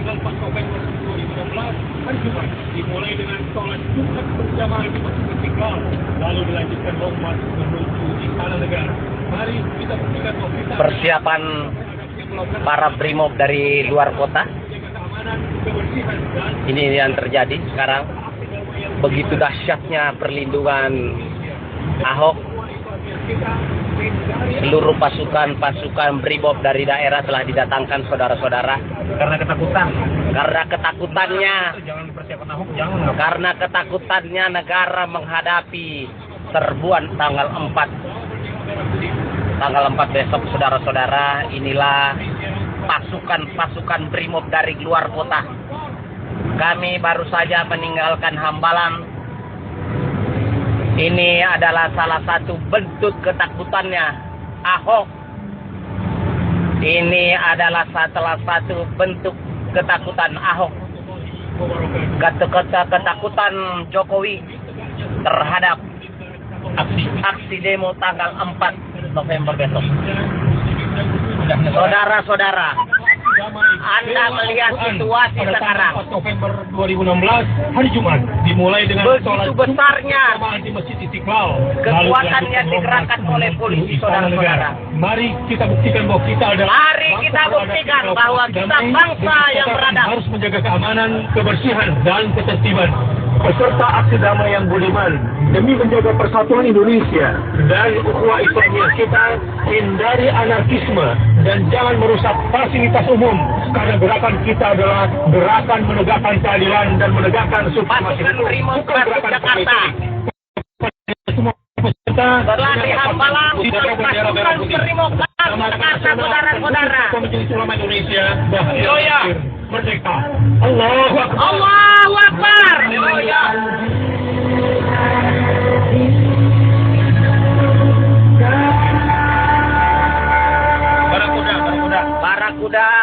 tanggal 4 November 2016 hari Jumat dimulai dengan sholat Jumat berjamaah di Masjid Istiqlal, lalu dilanjutkan lomba menuju Istana Negara. Mari kita buktikan bahwa kita persiapan para brimob dari luar kota. Ini yang terjadi sekarang. Begitu dahsyatnya perlindungan Ahok. Seluruh pasukan brimob dari daerah telah didatangkan, saudara-saudara. Karena ketakutan. Karena ketakutannya. Jangan persiapan Ahok, jangan. Karena ketakutannya negara menghadapi serbuan tanggal 4. Tanggal 4 besok, saudara-saudara, inilah pasukan brimob dari luar kota. Kami baru saja meninggalkan Hambalang. Ini adalah salah satu bentuk ketakutannya Ahok. Ini adalah salah satu bentuk ketakutan Ahok. Ketakutan Jokowi terhadap aksi demo tanggal 4 November besok. Saudara-saudara, Anda melihat situasi sekarang. 4 November 2016 hari Jumat dimulai dengan Begitu besarnya di Masjid Istiqlal. kekuatan yang digerakkan oleh polisi, saudara-saudara. Mari kita buktikan bahwa kita adalah kita bangsa yang beradab. Harus menjaga keamanan, kebersihan, dan ketertiban. Peserta aksi damai yang budiman demi menjaga persatuan Indonesia dan ukhuwah Islamiyah kita, hindari anarkisme dan jangan merusak fasilitas umum, karena gerakan kita adalah gerakan menegakkan keadilan dan menegakkan supremasi hukum, bukan gerakan politik. Semua peserta Setelah di Hambalang, pasukan brimob saudara-saudara. Majelis Ulama Indonesia bahaya merdeka. Allahu Akbar. Allahu Akbar. Barakuda